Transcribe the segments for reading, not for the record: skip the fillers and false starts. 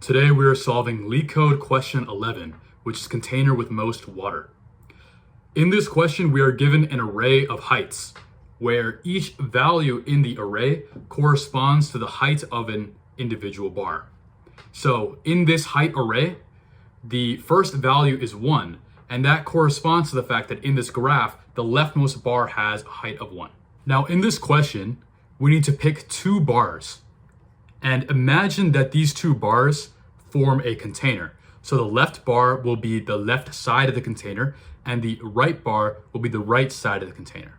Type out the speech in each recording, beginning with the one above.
Today we are solving Leetcode question 11, which is container with most water. In this question, we are given an array of heights, where each value in the array corresponds to the height of an individual bar. So in this height array, the first value is 1, and that corresponds to the fact that in this graph, the leftmost bar has a height of 1. Now in this question, we need to pick two bars. And imagine that these two bars form a container. So the left bar will be the left side of the container, and the right bar will be the right side of the container.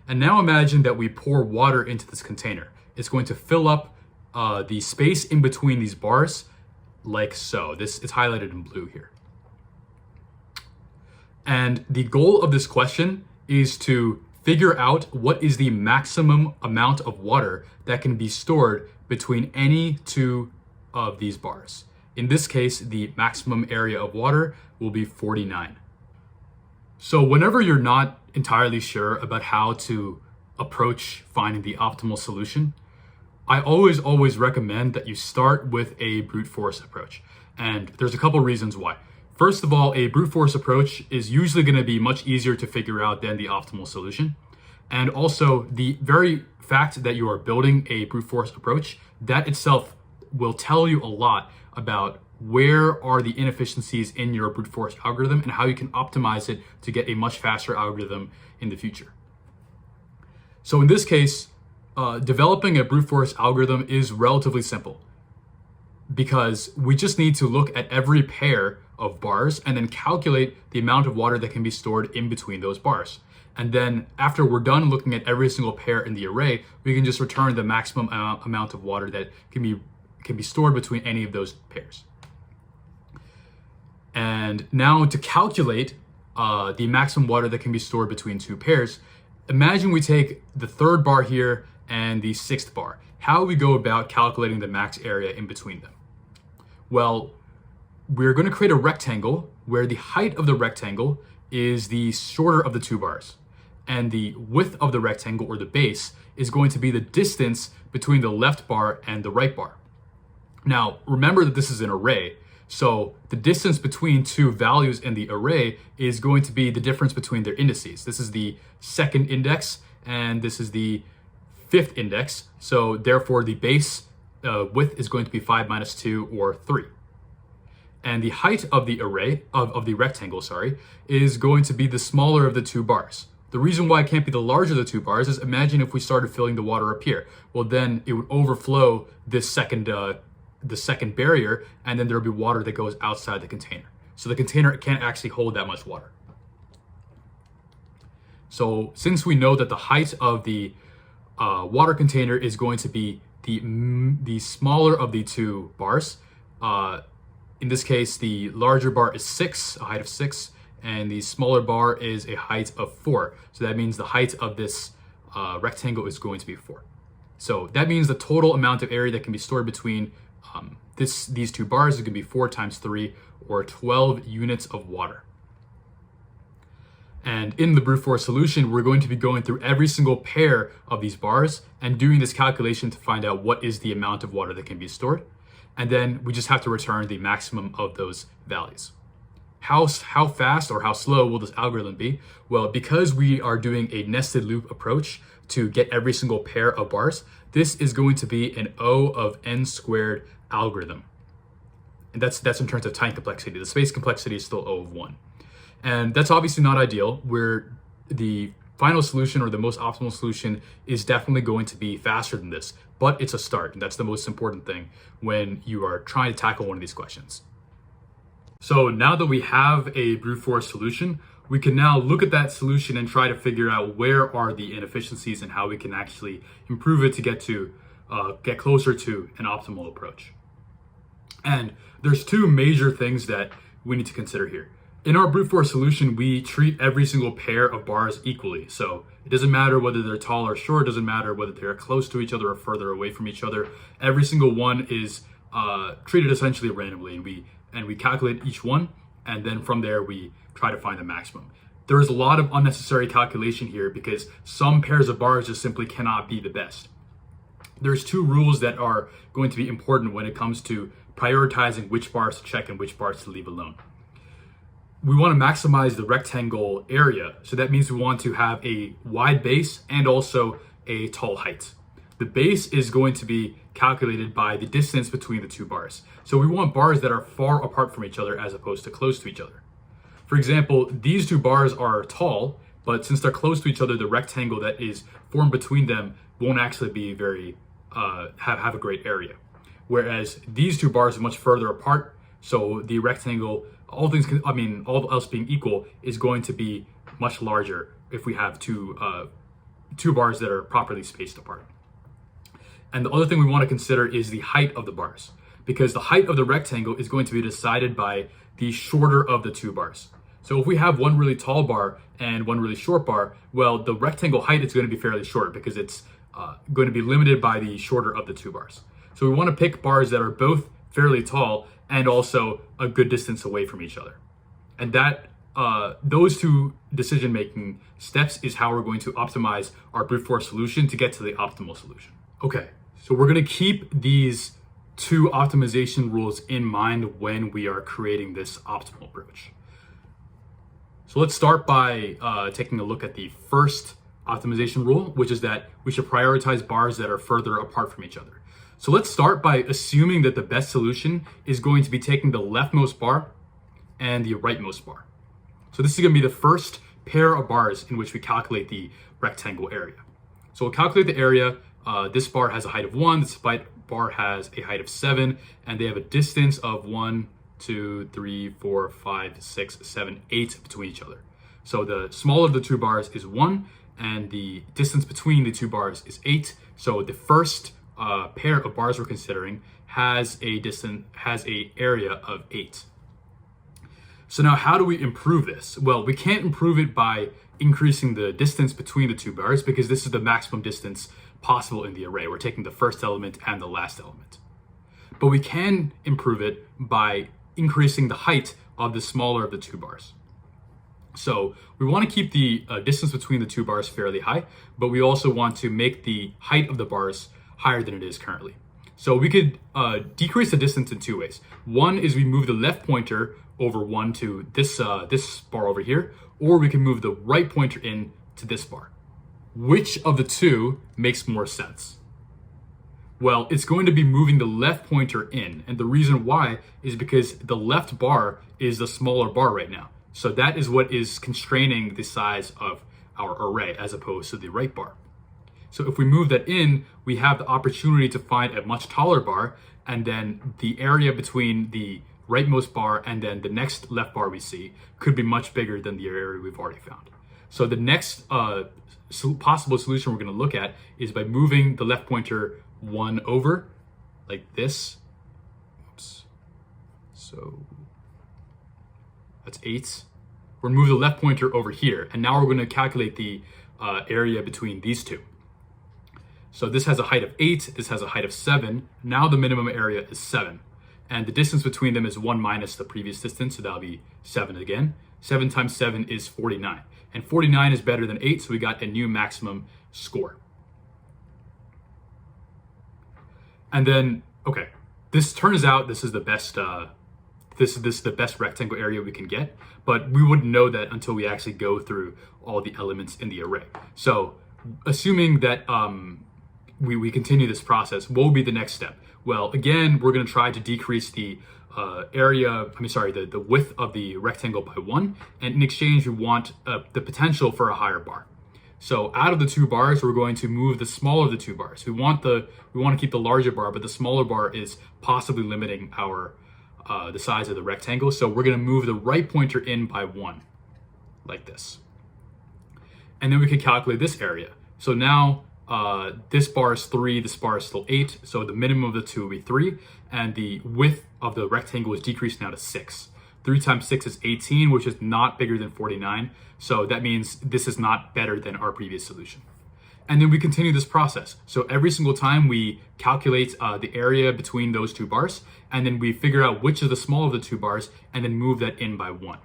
And now imagine that we pour water into this container. It's going to fill up the space in between these bars like so. This is highlighted in blue here. And the goal of this question is to figure out what is the maximum amount of water that can be stored between any two of these bars. In this case, the maximum area of water will be 49. So whenever you're not entirely sure about how to approach finding the optimal solution, I always recommend that you start with a brute force approach. And there's a couple reasons why. First of all, a brute force approach is usually going to be much easier to figure out than the optimal solution. And also, the very fact that you are building a brute force approach, that itself will tell you a lot about where are the inefficiencies in your brute force algorithm and how you can optimize it to get a much faster algorithm in the future. So in this case, developing a brute force algorithm is relatively simple because we just need to look at every pair of bars and then calculate the amount of water that can be stored in between those bars. And then after we're done looking at every single pair in the array, we can just return the maximum amount of water that can be stored between any of those pairs. And now to calculate the maximum water that can be stored between two pairs, imagine we take the third bar here and the sixth bar. How do we go about calculating the max area in between them? Well, we're going to create a rectangle where the height of the rectangle is the shorter of the two bars. And the width of the rectangle, or the base, is going to be the distance between the left bar and the right bar. Now, remember that this is an array, so the distance between two values in the array is going to be the difference between their indices. This is the second index, and this is the fifth index, so therefore the base width is going to be 5 minus 2, or 3. And the height of the array, of the rectangle, is going to be the smaller of the two bars. The reason why it can't be the larger of the two bars is imagine if we started filling the water up here. Well, then it would overflow this second barrier, and then there would be water that goes outside the container. So the container can't actually hold that much water. So since we know that the height of the water container is going to be the smaller of the two bars, in this case, the larger bar is 6, a height of 6, and the smaller bar is a height of 4. So that means the height of this rectangle is going to be 4. So that means the total amount of area that can be stored between these two bars is going to be 4 times 3, or 12 units of water. And in the brute force solution, we're going to be going through every single pair of these bars and doing this calculation to find out what is the amount of water that can be stored. And then we just have to return the maximum of those values. How fast or how slow will this algorithm be? Well, because we are doing a nested loop approach to get every single pair of bars, this is going to be an O of n squared algorithm. And that's in terms of time complexity. The space complexity is still O of 1. And that's obviously not ideal, where the final solution, or the most optimal solution, is definitely going to be faster than this. But it's a start, and that's the most important thing when you are trying to tackle one of these questions. So now that we have a brute force solution, we can now look at that solution and try to figure out where are the inefficiencies and how we can actually improve it to get closer to an optimal approach. And there's two major things that we need to consider here. In our brute force solution, we treat every single pair of bars equally. So it doesn't matter whether they're tall or short, it doesn't matter whether they're close to each other or further away from each other. Every single one is treated essentially randomly, and we calculate each one, and then from there we try to find the maximum. There is a lot of unnecessary calculation here because some pairs of bars just simply cannot be the best. there's two rules that are going to be important when it comes to prioritizing which bars to check and which bars to leave alone. We want to maximize the rectangle area. So that means we want to have a wide base and also a tall height. The base is going to be calculated by the distance between the two bars. So we want bars that are far apart from each other as opposed to close to each other. For example, these two bars are tall, but since they're close to each other, the rectangle that is formed between them won't actually be very, have a great area. Whereas these two bars are much further apart, so the rectangle, all else being equal, is going to be much larger if we have two bars that are properly spaced apart. And the other thing we want to consider is the height of the bars, because the height of the rectangle is going to be decided by the shorter of the two bars. So if we have one really tall bar and one really short bar, well, the rectangle height is going to be fairly short because it's going to be limited by the shorter of the two bars. So we want to pick bars that are both fairly tall and also a good distance away from each other. And that those two decision-making steps is how we're going to optimize our brute force solution to get to the optimal solution. Okay, so we're going to keep these two optimization rules in mind when we are creating this optimal approach. So let's start by taking a look at the first optimization rule, which is that we should prioritize bars that are further apart from each other. So let's start by assuming that the best solution is going to be taking the leftmost bar and the rightmost bar. So this is going to be the first pair of bars in which we calculate the rectangle area. So we'll calculate the area. This bar has a height of 1, this bar has a height of 7, and they have a distance of 1, 2, 3, 4, 5, 6, 7, 8 between each other. So the smaller of the two bars is 1, and the distance between the two bars is 8. So the first pair of bars we're considering has a area of 8. So now how do we improve this? Well, we can't improve it by increasing the distance between the two bars because this is the maximum distance possible in the array. We're taking the first element and the last element. But we can improve it by increasing the height of the smaller of the two bars. So we want to keep the distance between the two bars fairly high, but we also want to make the height of the bars higher than it is currently. So we could decrease the distance in two ways. One is we move the left pointer over 1 to this bar over here, or we can move the right pointer in to this bar. Which of the two makes more sense? Well, it's going to be moving the left pointer in, and the reason why is because the left bar is the smaller bar right now. So that is what is constraining the size of our array as opposed to the right bar. So if we move that in, we have the opportunity to find a much taller bar, and then the area between the rightmost bar and then the next left bar we see could be much bigger than the area we've already found. So the next possible solution we're going to look at is by moving the left pointer 1 over like this. Oops. So that's 8. We're going to move the left pointer over here, and now we're going to calculate the area between these two. So this has a height of 8, this has a height of 7. Now the minimum area is 7. And the distance between them is 1 minus the previous distance, so that'll be 7 again. 7 times 7 is 49. And 49 is better than 8, so we got a new maximum score. And then, okay, this turns out this is the best this is the best rectangle area we can get, but we wouldn't know that until we actually go through all the elements in the array. So assuming that we continue this process, what will be the next step? Well, again, we're going to try to decrease the the width of the rectangle by 1, and in exchange we want the potential for a higher bar. So out of the two bars, we're going to move the smaller of the two bars. We want to keep the larger bar, but the smaller bar is possibly limiting our the size of the rectangle. So we're going to move the right pointer in by 1, like this. And then we can calculate this area. So now this bar is 3, this bar is still 8. So the minimum of the two will be 3, and the width of the rectangle is decreased now to 6. 3 times 6 is 18, which is not bigger than 49. So that means this is not better than our previous solution. And then we continue this process. So every single time we calculate the area between those two bars, and then we figure out which is the small of the two bars, and then move that in by 1.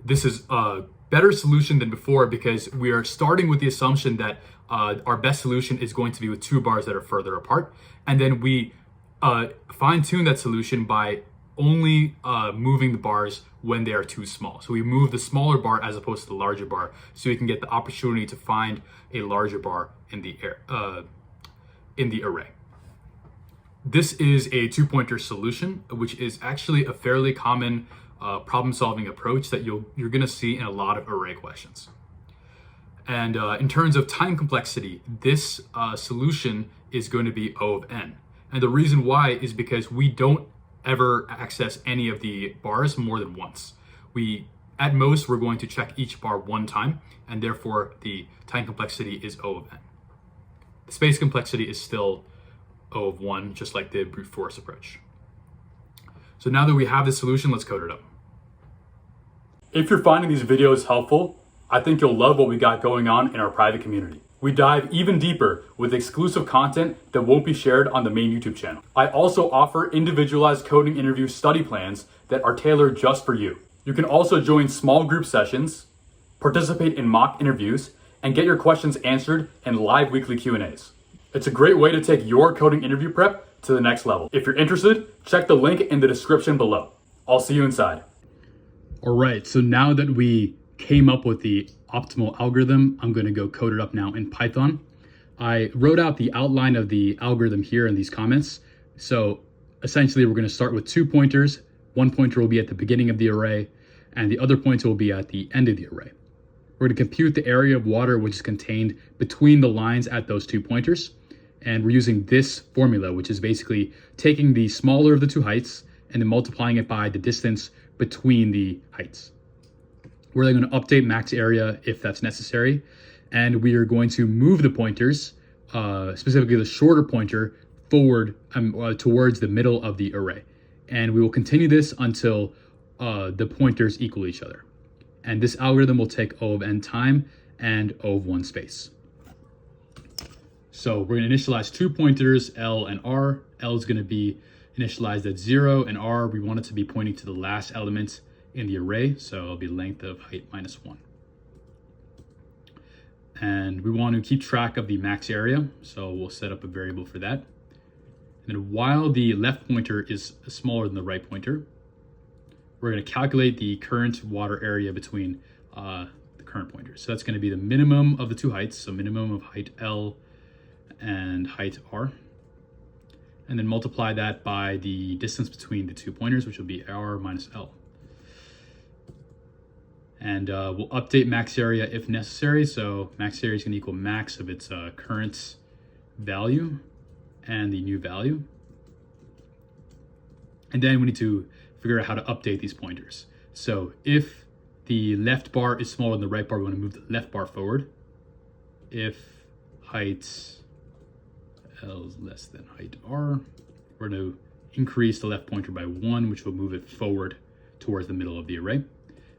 This is a better solution than before because we are starting with the assumption that our best solution is going to be with two bars that are further apart. And then we fine tune that solution by only moving the bars when they are too small. So we move the smaller bar as opposed to the larger bar, so we can get the opportunity to find a larger bar in the array. This is a two-pointer solution, which is actually a fairly common problem-solving approach that you're going to see in a lot of array questions. And in terms of time complexity, this solution is going to be O of n. And the reason why is because we don't ever access any of the bars more than once. At most, we're going to check each bar one time, and therefore the time complexity is O of n. The space complexity is still O of 1, just like the brute force approach. So now that we have this solution, let's code it up. If you're finding these videos helpful, I think you'll love what we got going on in our private community. We dive even deeper with exclusive content that won't be shared on the main YouTube channel. I also offer individualized coding interview study plans that are tailored just for you. You can also join small group sessions, participate in mock interviews, and get your questions answered in live weekly Q&As. It's a great way to take your coding interview prep to the next level. If you're interested, check the link in the description below. I'll see you inside. All right, so now that we came up with the optimal algorithm, I'm going to go code it up now in Python. I wrote out the outline of the algorithm here in these comments. So essentially, we're going to start with 2 pointers. One pointer will be at the beginning of the array, and the other pointer will be at the end of the array. We're going to compute the area of water which is contained between the lines at those 2 pointers. And we're using this formula, which is basically taking the smaller of the 2 heights and then multiplying it by the distance between the heights. We're then going to update max area if that's necessary. And we are going to move the pointers, specifically the shorter pointer, forward towards the middle of the array. And we will continue this until the pointers equal each other. And this algorithm will take O of n time and O of 1 space. So we're going to initialize 2 pointers, L and R. L is going to be initialized at 0, and R, we want it to be pointing to the last element in the array, so it'll be length of height minus 1. And we want to keep track of the max area, so we'll set up a variable for that. And then while the left pointer is smaller than the right pointer, we're going to calculate the current water area between the current pointers. So that's going to be the minimum of the 2 heights, so minimum of height L and height R. And then multiply that by the distance between the 2 pointers, which will be R minus L. And we'll update max area if necessary. So max area is going to equal max of its current value and the new value. And then we need to figure out how to update these pointers. So if the left bar is smaller than the right bar, we want to move the left bar forward. If height L is less than height R, we're going to increase the left pointer by 1, which will move it forward towards the middle of the array.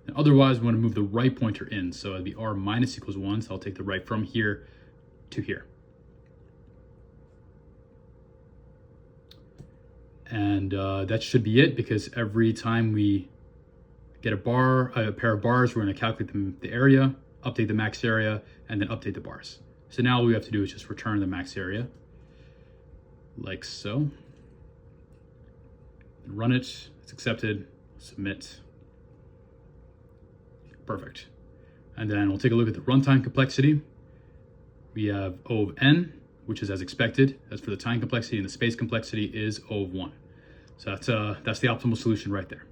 And otherwise, we want to move the right pointer in. So it'd be R minus equals 1. So I'll take the right from here to here. And that should be it, because every time we get a pair of bars, we're going to calculate the area, update the max area, and then update the bars. So now all we have to do is just return the max area, like so. Run it, it's accepted, submit. Perfect. And then we'll take a look at the runtime complexity. We have O of n, which is as expected. As for the time complexity, and the space complexity is O of 1. So that's the optimal solution right there.